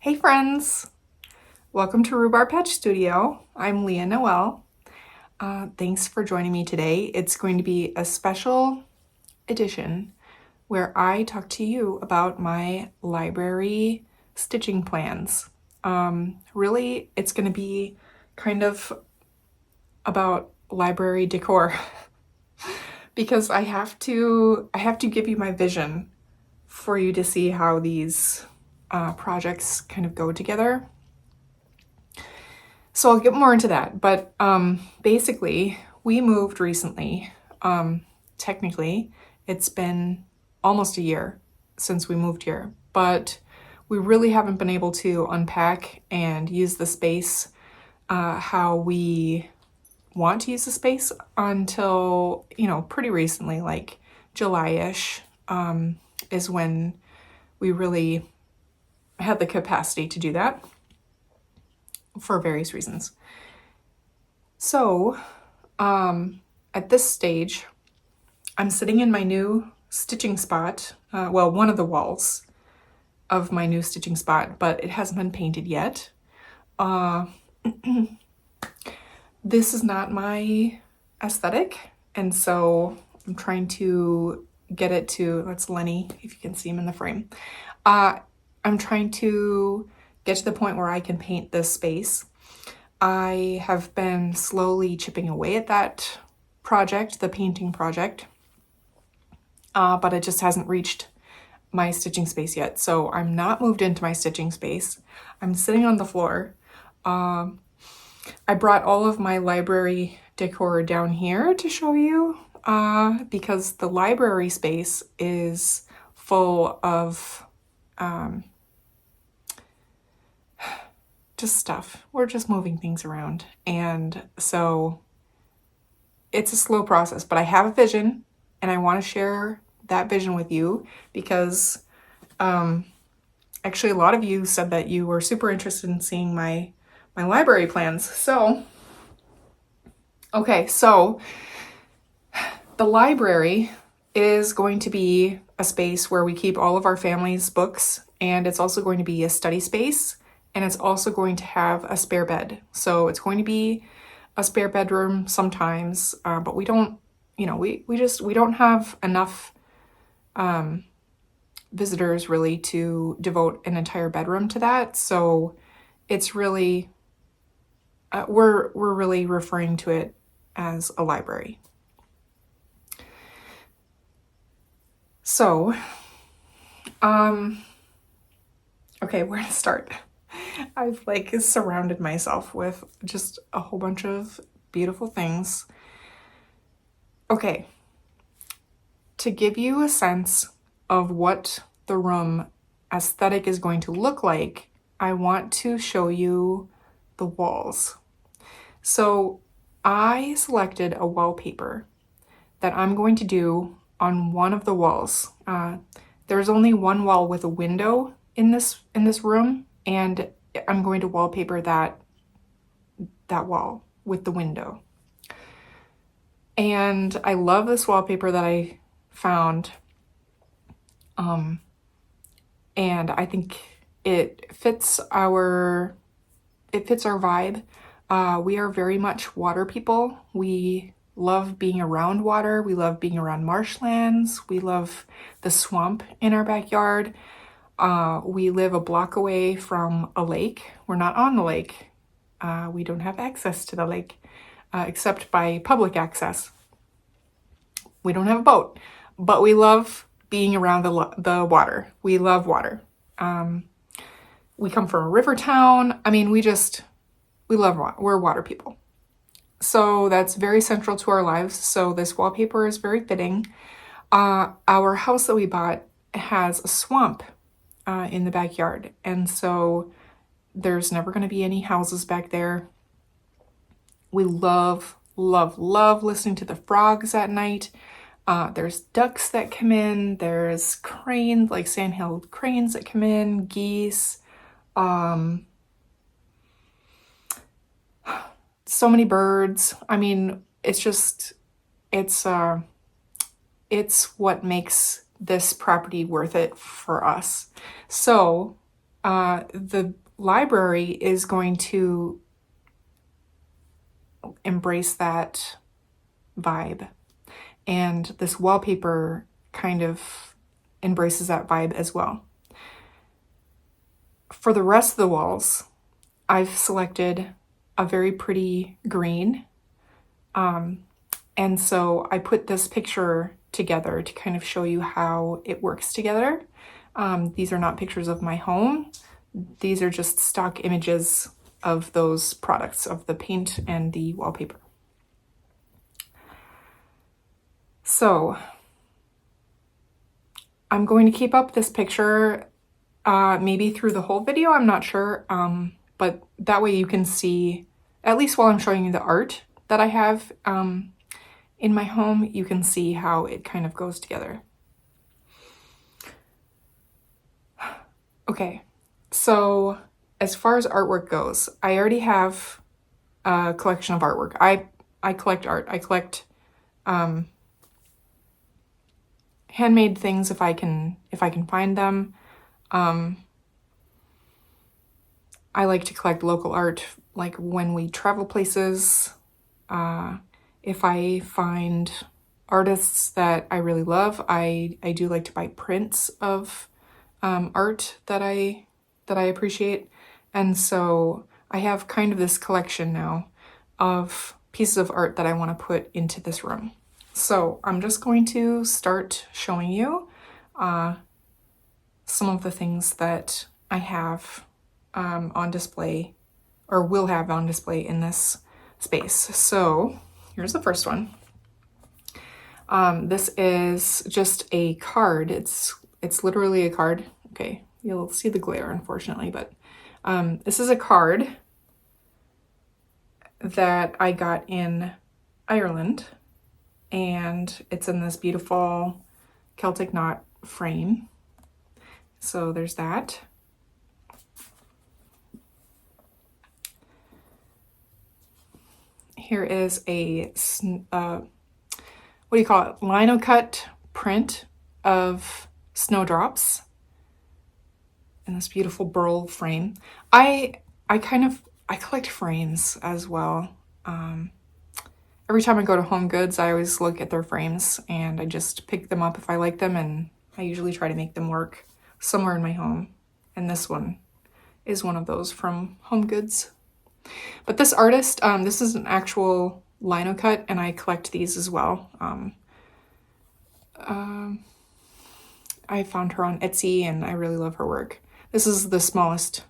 Hey friends! Welcome to Rhubarb Patch Studio. I'm Leah Noel. Thanks for joining me today. It's going to be a special edition where I talk to you about my library stitching plans. Really, it's going to be kind of about library decor because I have to give you my vision for you to see how these projects kind of go together. So I'll get more into that, but basically we moved recently. Technically, it's been almost a year since we moved here, but we really haven't been able to unpack and use the space how we want to use the space until, pretty recently, like July-ish, is when we really had the capacity to do that for various reasons. So, at this stage, I'm sitting in my new stitching spot, one of the walls of my new stitching spot, but it hasn't been painted yet. This is not my aesthetic, and so I'm trying to get it to, that's Lenny, if you can see him in the frame. I'm trying to get to the point where I can paint this space. I have been slowly chipping away at that project, the painting project, but it just hasn't reached my stitching space yet. So I'm not moved into my stitching space. I'm sitting on the floor. I brought all of my library decor down here to show you because the library space is full of just stuff. We're just moving things around. And so it's a slow process, but I have a vision and I want to share that vision with you because actually a lot of you said that you were super interested in seeing my library plans. So, okay, so the library is going to be a space where we keep all of our family's books, and it's also going to be a study space. And it's also going to have a spare bed. So it's going to be a spare bedroom sometimes, but we don't, we don't have enough visitors really to devote an entire bedroom to that. So it's really, we're really referring to it as a library. So, okay, where to start? I've surrounded myself with just a whole bunch of beautiful things. Okay, to give you a sense of what the room aesthetic is going to look like, I want to show you the walls. So I selected a wallpaper that I'm going to do on one of the walls. There's only one wall with a window in this room, and I'm going to wallpaper that wall with the window. And I love this wallpaper that I found. And I think it fits our vibe. We are very much water people. We love being around water. We love being around marshlands. We love the swamp in our backyard. We live a block away from a lake. We're not on the lake. We don't have access to the lake, except by public access. We don't have a boat, but we love being around the water. We love water. We come from a river town. I mean, we love water. We're water people. So that's very central to our lives. So this wallpaper is very fitting. Our house that we bought has a swamp in the backyard, and so there's never going to be any houses back there. We love listening to the frogs at night. There's ducks that come in, there's cranes, like sandhill cranes that come in, geese, so many birds. I mean, it's what makes this property worth it for us. So The library is going to embrace that vibe, and this wallpaper kind of embraces that vibe as well. For the rest of the walls, I've selected a very pretty green, and so I put this picture together to kind of show you how it works together. These are not pictures of my home. These are just stock images of those products, of the paint and the wallpaper. So I'm going to keep up this picture maybe through the whole video, I'm not sure, but that way you can see, at least while I'm showing you the art that I have in my home, you can see how it kind of goes together. Okay, so as far as artwork goes, I already have a collection of artwork. I collect art. I collect handmade things if I can find them. I like to collect local art, like when we travel places. If I find artists that I really love, I do like to buy prints of art that I appreciate. And so I have kind of this collection now of pieces of art that I want to put into this room. So I'm just going to start showing you some of the things that I have on display, or will have on display in this space. So here's the first one. This is just a card. It's literally a card. Okay, you'll see the glare, unfortunately, but this is a card that I got in Ireland, and it's in this beautiful Celtic knot frame. So there's that. Here is a, what do you call it? Lino cut print of snowdrops in this beautiful burl frame. I collect frames as well. Every time I go to Home Goods, I always look at their frames and I just pick them up if I like them, and I usually try to make them work somewhere in my home. And this one is one of those from Home Goods. But this artist, this is an actual lino cut, and I collect these as well. I found her on Etsy and I really love her work. This is the smallest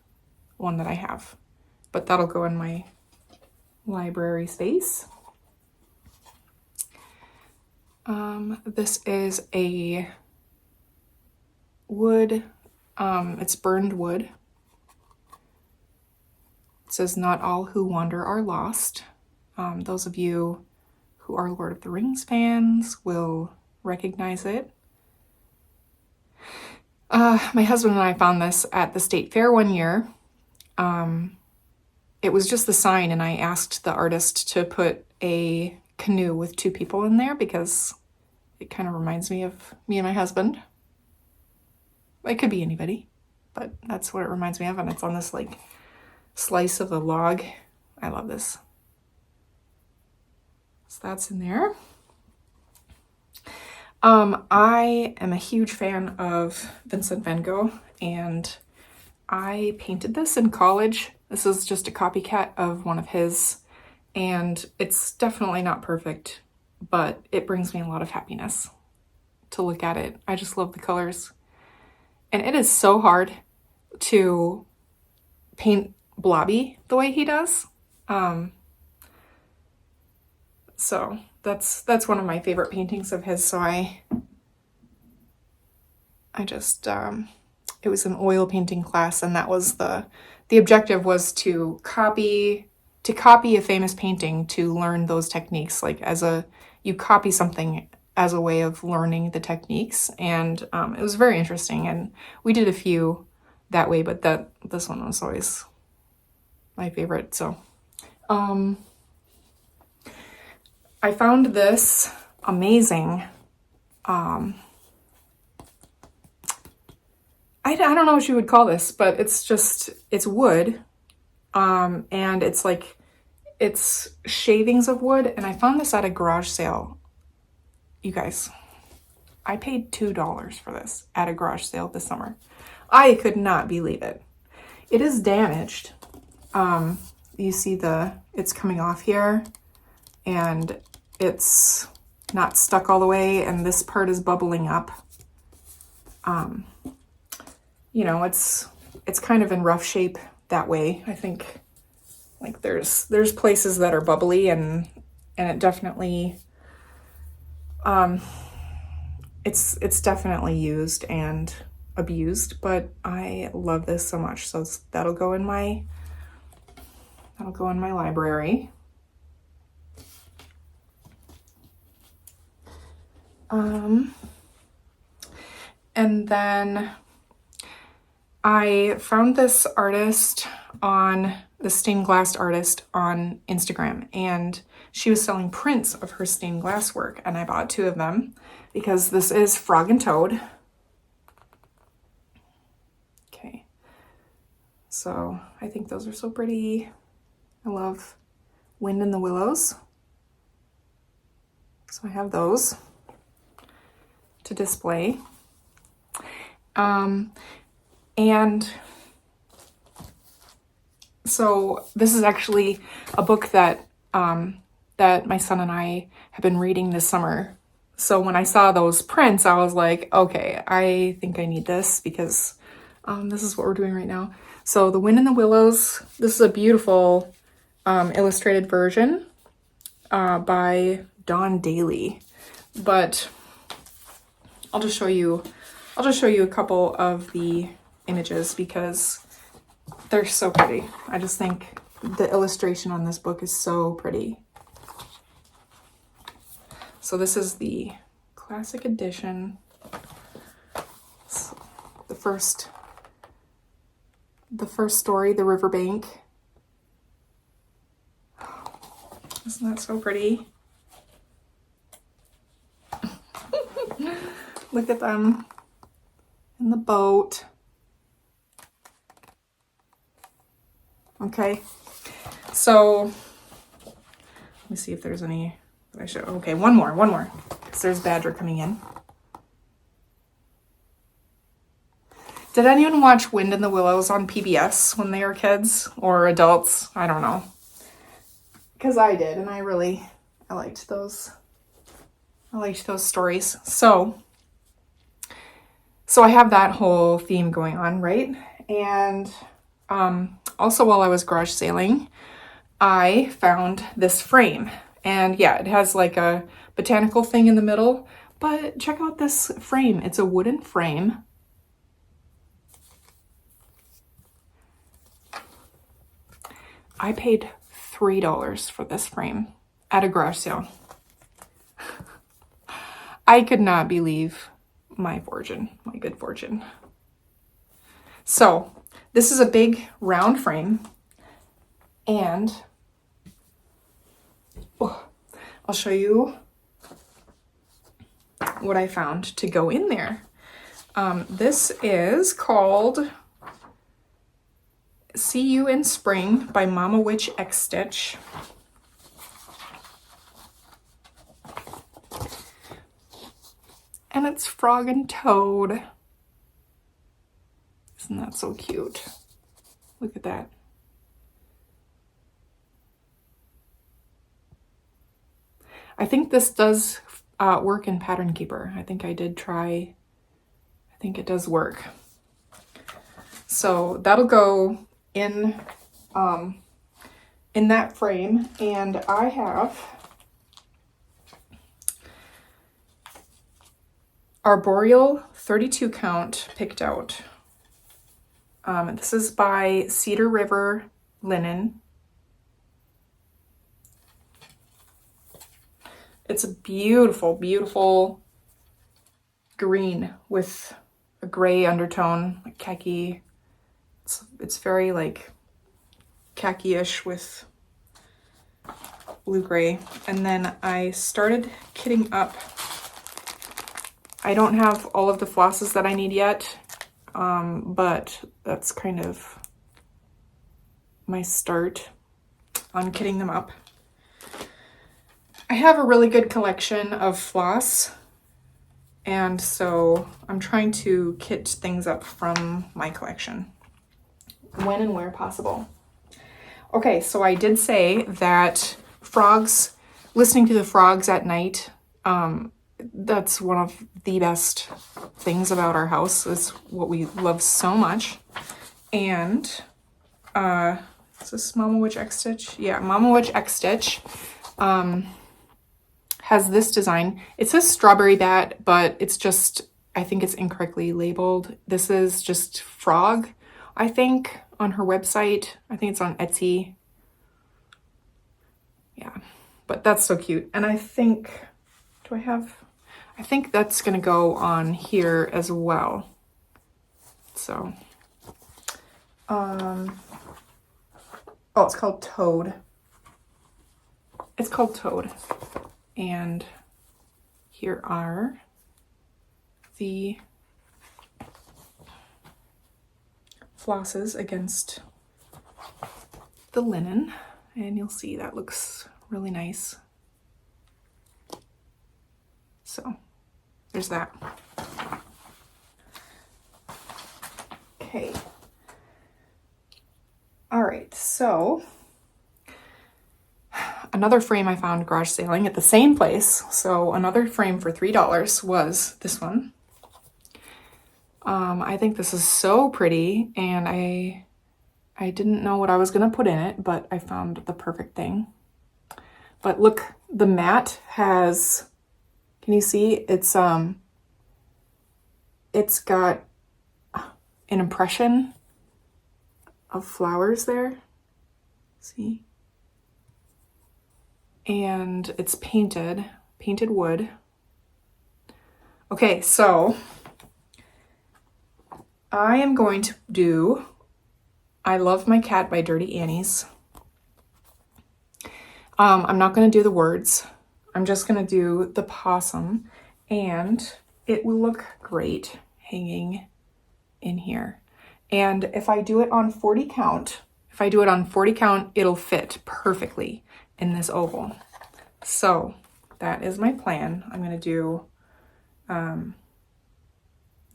one that I have, but that'll go in my library space. This is a wood, it's burned wood. It says, "Not all who wander are lost." Those of you who are Lord of the Rings fans will recognize it. My husband and I found this at the state fair one year. It was just the sign, and I asked the artist to put a canoe with two people in there because it kind of reminds me of me and my husband. It could be anybody, but that's what it reminds me of, and it's on this like slice of a log. I love this. So that's in there. I am a huge fan of Vincent van Gogh, and I painted this in college. This is just a copycat of one of his, and it's definitely not perfect, but it brings me a lot of happiness to look at it. I just love the colors. And it is so hard to paint blobby the way he does. So that's one of my favorite paintings of his. So I just, it was an oil painting class, and that was the objective, was to copy a famous painting, to learn those techniques. Like you copy something as a way of learning the techniques. And it was very interesting. And we did a few that way, but this one was always my favorite. So, I found this amazing I don't know what you would call this, but it's wood. And it's like, it's shavings of wood. And I found this at a garage sale. You guys, I paid $2 for this at a garage sale this summer. I could not believe it. It is damaged. You see it's coming off here and it's not stuck all the way, and this part is bubbling up. You know, it's kind of in rough shape that way. I think like there's places that are bubbly, and it definitely it's definitely used and abused, but I love this so much. So that'll go in my library. And then I found this artist the stained glass artist on Instagram, and she was selling prints of her stained glass work, and I bought 2 of them because this is Frog and Toad. Okay, so I think those are so pretty. I love Wind in the Willows. So I have those to display. And so this is actually a book that that my son and I have been reading this summer. So when I saw those prints, I was like, okay, I think I need this because this is what we're doing right now. So The Wind in the Willows, this is a beautiful illustrated version by Dawn Daly. But I'll just show you a couple of the images because they're so pretty. I just think the illustration on this book is so pretty. So this is the classic edition. So the first story, The Riverbank. Isn't that so pretty? Look at them in the boat. Okay, so let me see if there's any that I should. Okay, one more, because there's Badger coming in. Did anyone watch Wind in the Willows on PBS when they were kids or adults? I don't know, because I did, and I liked those. I liked those stories. So I have that whole theme going on, right? And also while I was garage sailing, I found this frame. And yeah, it has like a botanical thing in the middle, but check out this frame. It's a wooden frame. I paid $3 for this frame at a garage sale. I could not believe my good fortune. So this is a big round frame, and I'll show you what I found to go in there. This is called See You in Spring by Mama Witch XStitch. And it's Frog and Toad. Isn't that so cute? Look at that. I think this does work in Pattern Keeper. I think I did try. I think it does work. So that'll go in that frame, and I have Arboreal 32 count picked out. This is by Cedar River Linen. It's a beautiful, beautiful green with a gray undertone, like khaki. It's very like khaki-ish with blue-gray. And then I started kitting up. I don't have all of the flosses that I need yet. but that's kind of my start on kitting them up. I have a really good collection of floss, and so I'm trying to kit things up from my collection when and where possible. Okay, so I did say that frogs, listening to the frogs at night, that's one of the best things about our house. It's what we love so much. And is this Mama Witch XStitch? Yeah, Mama Witch XStitch has this design. It says strawberry bat, but it's just, I think it's incorrectly labeled. This is just frog, I think, on her website. I think it's on Etsy. Yeah, but that's so cute. And I think, I think that's gonna go on here as well. So, oh, it's called Toad. It's called Toad. And here are the flosses against the linen. And you'll see that looks really nice. So there's that. Okay. All right, so another frame I found garage sailing at the same place. So another frame for $3 was this one. I think this is so pretty, and I didn't know what I was gonna put in it, but I found the perfect thing. But look, the mat has, can you see? It's got an impression of flowers there. See? And it's painted wood. Okay, so I am going to do I Love My Cat by Dirty Annie's. I'm not going to do the words. I'm just going to do the possum, and it will look great hanging in here. And if I do it on 40 count, it'll fit perfectly in this oval. So that is my plan. I'm going to do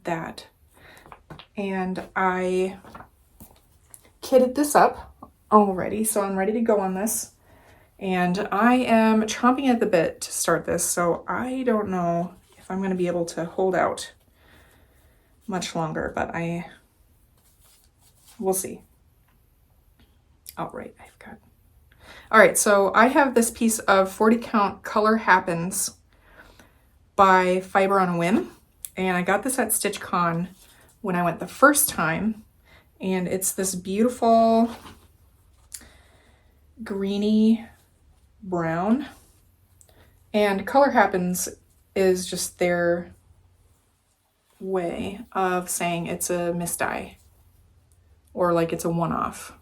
that. And I kitted this up already, so I'm ready to go on this. And I am chomping at the bit to start this, so I don't know if I'm going to be able to hold out much longer, but we'll see. All right, all right, so I have this piece of 40 count Color Happens by Fiber on a Whim, and I got this at StitchCon when I went the first time, and it's this beautiful greeny brown, and Color Happens is just their way of saying it's a misdye, or like it's a one-off.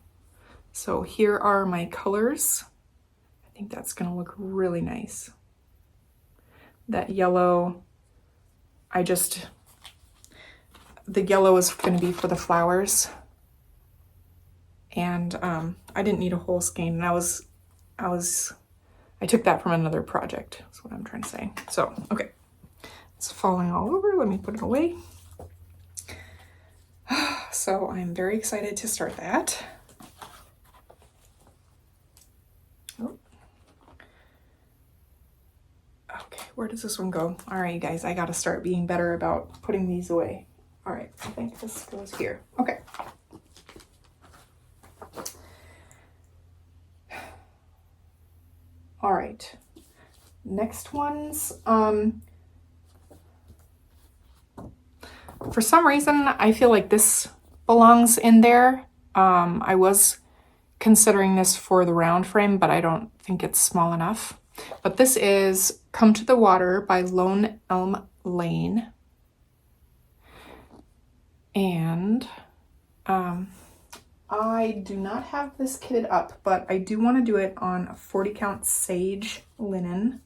So here are my colors. I think that's gonna look really nice. That yellow, the yellow is gonna be for the flowers. And I didn't need a whole skein, and I took that from another project, that's what I'm trying to say. So, okay, it's falling all over, let me put it away. So I'm very excited to start that. Oh. Okay, where does this one go? All right, you guys, I gotta start being better about putting these away. All right, I think this goes here. Okay. All right, next ones. For some reason, I feel like this belongs in there. I was considering this for the round frame, but I don't think it's small enough. But this is Come to the Water by Lone Elm Lane. And I do not have this kitted up, but I do want to do it on a 40 count sage linen.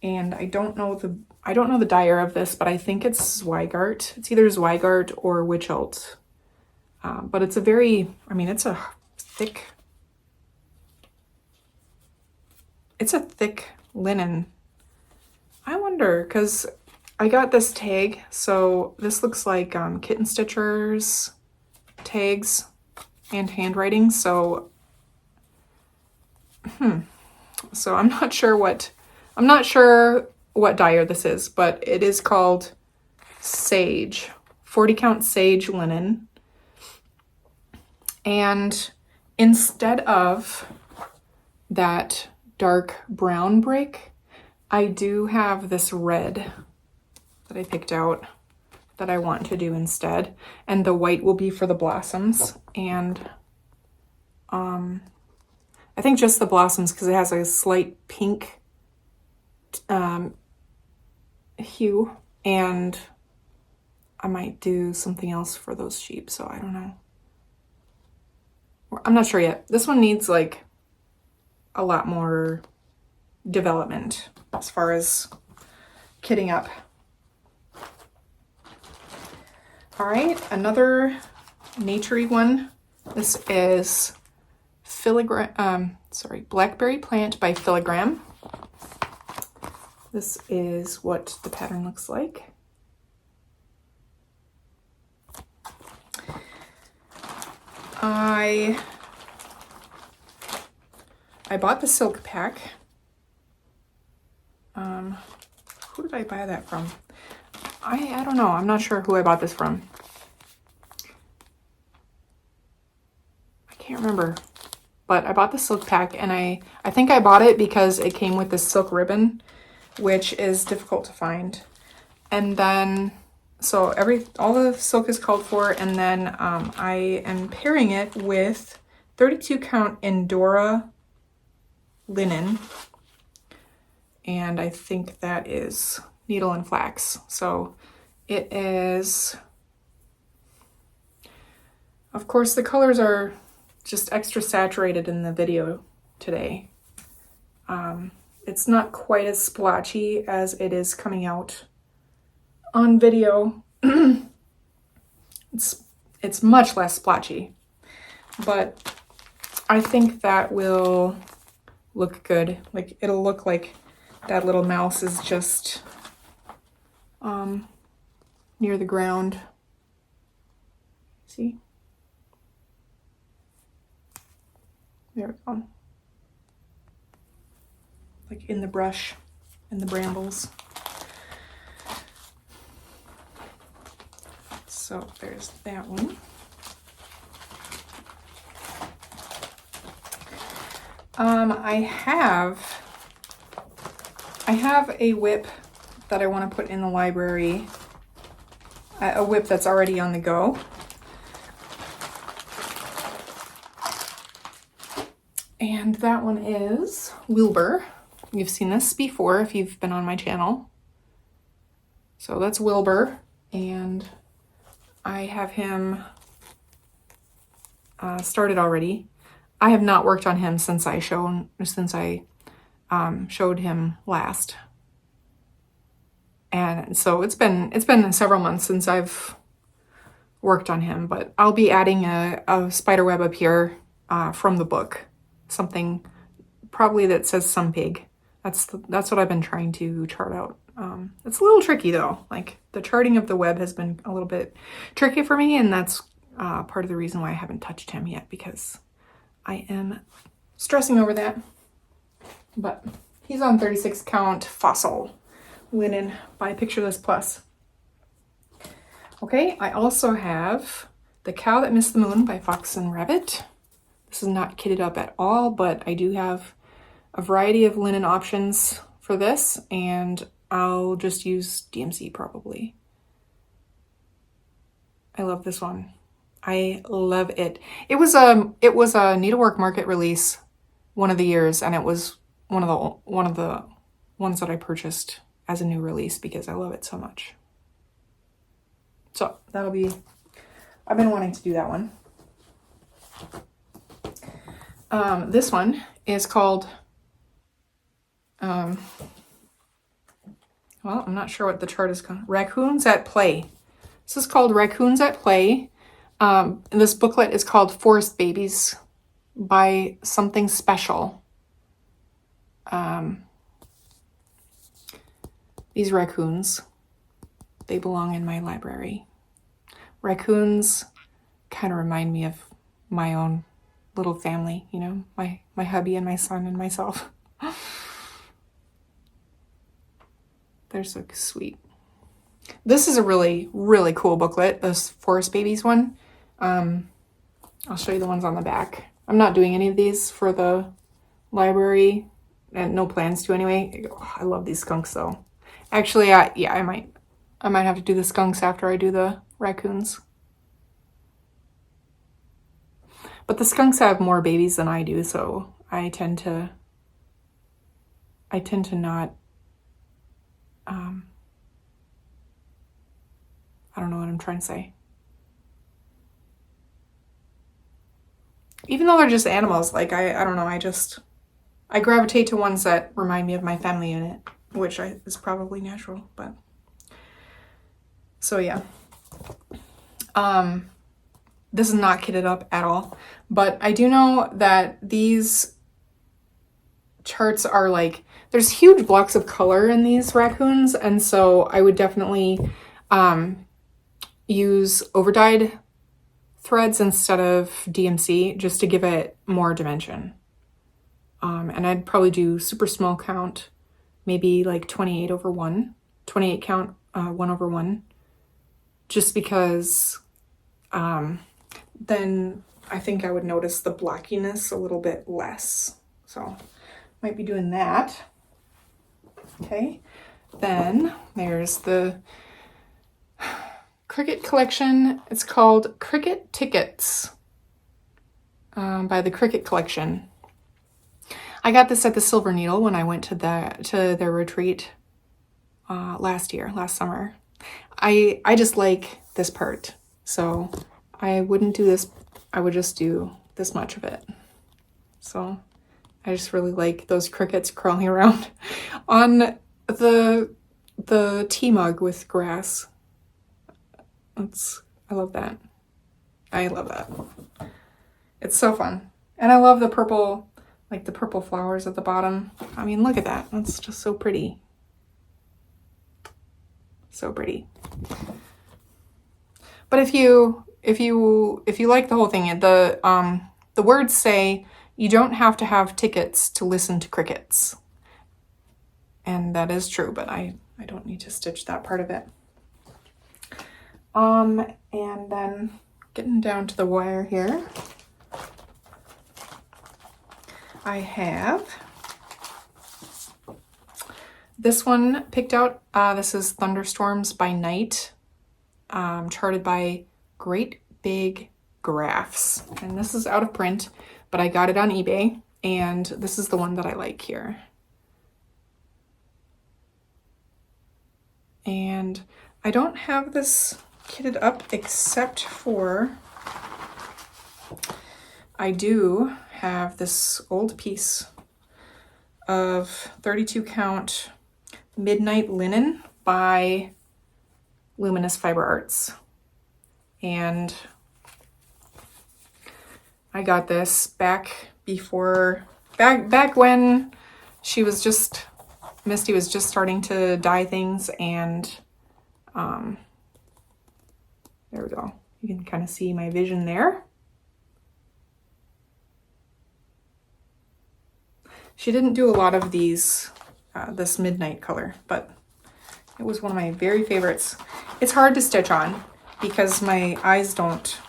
And I don't know the dyer of this, but I think it's Zweigart. It's either Zweigart or Witchelt. But it's a very, I mean, it's a thick linen. I wonder, because I got this tag, so this looks like Kitten Stitchers tags and handwriting, so so I'm not sure what dyer this is, but it is called Sage, 40 count Sage linen. And instead of that dark brown brick, I do have this red that I picked out that I want to do instead. And the white will be for the blossoms. And I think just the blossoms, because it has a slight pink hue. And I might do something else for those sheep, so I don't know. I'm not sure yet. This one needs like a lot more development as far as kitting up. All right, another naturey one. This is Blackberry Plant by Filigram. This is what the pattern looks like. I bought the silk pack. Who did I buy that from? I don't know. I'm not sure who I bought this from. I can't remember. But I bought the silk pack, and I think I bought it because it came with this silk ribbon, which is difficult to find. And then, so all the silk is called for, and then I am pairing it with 32 count Endora linen. And I think that is needle and flax. So it is, of course, the colors are just extra saturated in the video today. It's not quite as splotchy as it is coming out on video. It's much less splotchy, but I think that will look good. Like, it'll look like that little mouse is just near the ground. See? There we go. Like in the brush and the brambles. So there's that one. I have a whip that I want to put in the library, a whip that's already on the go. And that one is Wilbur. You've seen this before if you've been on my channel. So that's Wilbur, and I have him started already. I have not worked on him since I showed him last, and so it's been several months since I've worked on him. But I'll be adding a spider web up here from the book, something probably that says some pig. That's what I've been trying to chart out. It's a little tricky though. Like, the charting of the web has been a little bit tricky for me, and that's part of the reason why I haven't touched him yet, because I am stressing over that. But he's on 36 count fossil linen by Pictureless Plus. Okay, I also have The Cow That Missed the Moon by Fox and Rabbit. This is not kitted up at all, but I do have a variety of linen options for this, and I'll just use DMC probably. I love this one. I love it. It was a Needlework Market release one of the years, and it was one of the ones that I purchased as a new release because I love it so much. So I've been wanting to do that one. This one is called well, I'm not sure what the chart is called. Raccoons at Play. This is called Raccoons at Play. And this booklet is called Forest Babies by Something Special. These raccoons, they belong in my library. Raccoons kind of remind me of my own little family, you know, my hubby and my son and myself. They're so sweet. This is a really, really cool booklet, this Forest Babies one. I'll show you the ones on the back. I'm not doing any of these for the library, and no plans to anyway. Oh, I love these skunks though. Actually, I might have to do the skunks after I do the raccoons. But the skunks have more babies than I do, so I tend to not, I don't know what I'm trying to say. Even though they're just animals, like I don't know, I gravitate to ones that remind me of my family unit, which is probably natural, but so yeah. This is not kitted up at all, but I do know that these charts are like, there's huge blocks of color in these raccoons, and so I would definitely use overdyed threads instead of DMC just to give it more dimension. And I'd probably do super small count, maybe like 28 count, 1/1, just because then I think I would notice the blockiness a little bit less. So might be doing that. Okay, then there's the Cricut collection. It's called Cricut Tickets by the Cricut Collection. I got this at the Silver Needle when I went to their retreat last summer. I just like this part, so I wouldn't do this. I would just do this much of it. So I just really like those crickets crawling around on the tea mug with grass. I love that. I love that. It's so fun. And I love the purple, like the purple flowers at the bottom. I mean, look at that. That's just so pretty. So pretty. But if you like the whole thing, the words say you don't have to have tickets to listen to crickets. And that is true, but I don't need to stitch that part of it. And then getting down to the wire here, I have this one picked out. This is Thunderstorms by Night, charted by Great Big Graphs. And this is out of print, but I got it on eBay, and this is the one that I like here. And I don't have this kitted up except for I do have this old piece of 32 count Midnight Linen by Luminous Fiber Arts. And I got this back when Misty was just starting to dye things, and there we go. You can kind of see my vision there. She didn't do a lot of these, this midnight color, but it was one of my very favorites. It's hard to stitch on because my eyes don't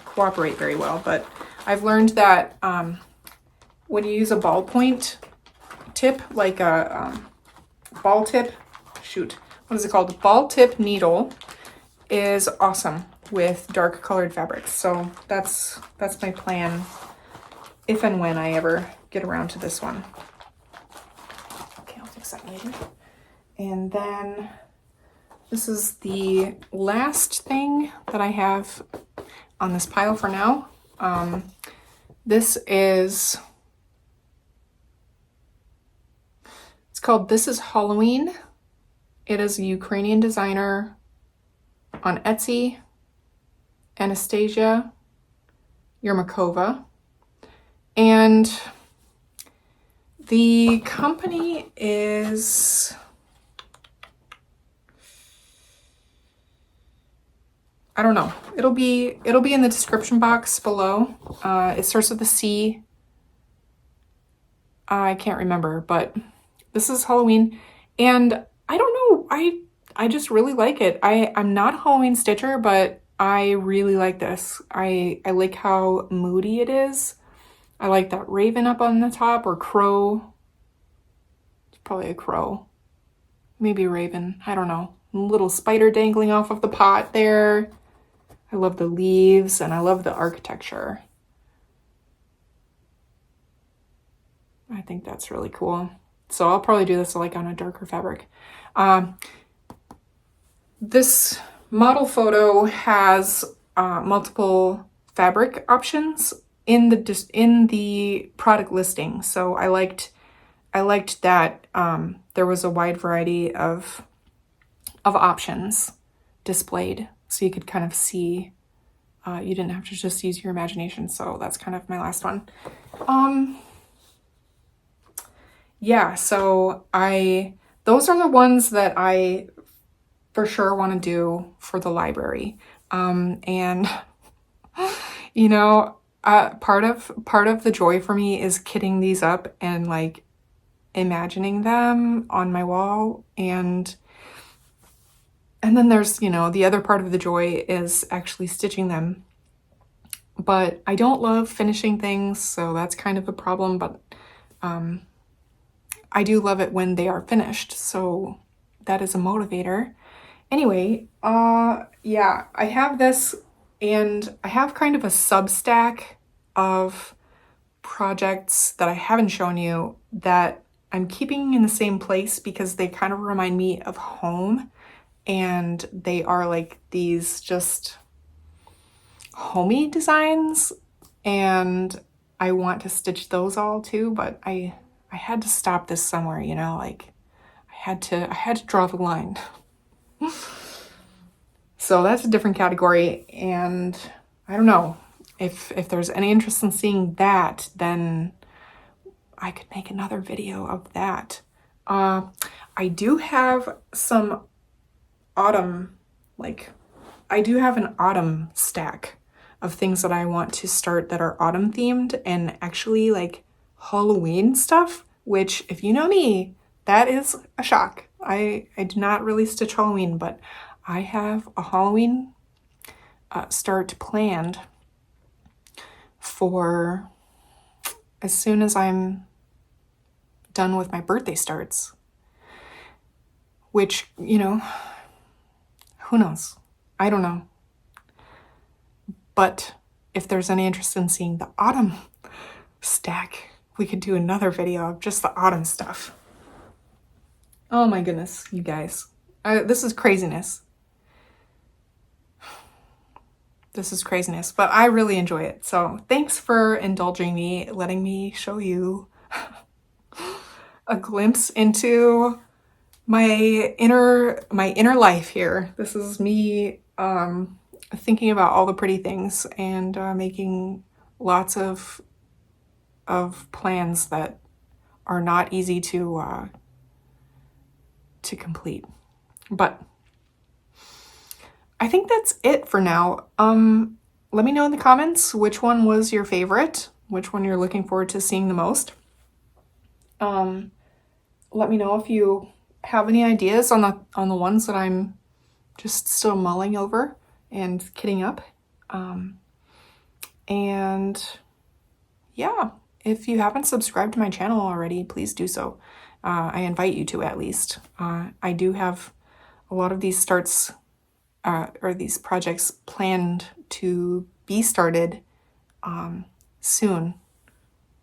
cooperate very well, but I've learned that when you use a ballpoint tip, like a ball tip, what is it called? Ball tip needle is awesome with dark colored fabrics. So that's my plan if and when I ever get around to this one. Okay, I'll fix that later. And then this is the last thing that I have on this pile for now. It's called This Is Halloween It is a Ukrainian designer on Etsy, Anastasia Yermakova. And the company is, I don't know. It'll be in the description box below. It starts with a C. I can't remember, but this is Halloween, and I don't know. I just really like it. I'm not a Halloween stitcher, but I really like this. I like how moody it is. I like that raven up on the top, or crow. It's probably a crow. Maybe a raven. I don't know. A little spider dangling off of the pot there. I love the leaves, and I love the architecture. I think that's really cool. So I'll probably do this like on a darker fabric. This model photo has multiple fabric options in the product listing. So I liked that there was a wide variety of options displayed, so you could kind of see. You didn't have to just use your imagination. So that's kind of my last one. Yeah, so those are the ones that I for sure want to do for the library. And you know, part of the joy for me is kitting these up and like imagining them on my wall, and then there's, you know, the other part of the joy is actually stitching them. But I don't love finishing things, so that's kind of a problem, but I do love it when they are finished, so that is a motivator. Anyway, yeah, I have this, and I have kind of a substack of projects that I haven't shown you that I'm keeping in the same place because they kind of remind me of home, and they are like these just homey designs, and I want to stitch those all too, but I had to stop this somewhere, you know, like I had to draw the line. So that's a different category, and I don't know if there's any interest in seeing that, then I could make another video of that. I do have some autumn, I do have an autumn stack of things that I want to start that are autumn themed and actually like Halloween stuff, which, if you know me, that is a shock. I do not really stitch Halloween, but I have a Halloween start planned for as soon as I'm done with my birthday starts, which, you know, who knows? I don't know. But if there's any interest in seeing the autumn stack, we could do another video of just the autumn stuff. Oh my goodness, you guys. This is craziness. This is craziness, but I really enjoy it. So thanks for indulging me, letting me show you a glimpse into my inner life here. This is me thinking about all the pretty things and making lots of plans that are not easy to complete. But I think that's it for now. Let me know in the comments which one was your favorite, which one you're looking forward to seeing the most. Let me know if you have any ideas on the ones that I'm just still mulling over and kitting up. And yeah, if you haven't subscribed to my channel already, please do so. I invite you to, at least. I do have a lot of these starts or these projects planned to be started soon.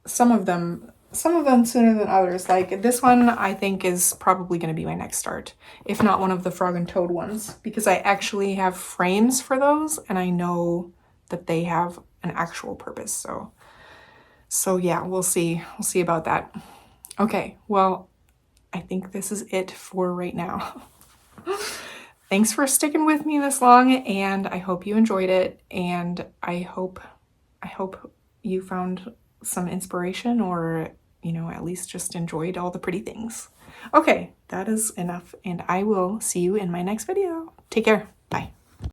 Some of them sooner than others. Like this one, I think is probably going to be my next start, if not one of the frog and toad ones, because I actually have frames for those and I know that they have an actual purpose. So yeah, we'll see about that. Okay, well, I think this is it for right now. Thanks for sticking with me this long, and I hope you enjoyed it, and I hope you found some inspiration, or, you know, at least just enjoyed all the pretty things. Okay, that is enough, and I will see you in my next video. Take care. Bye.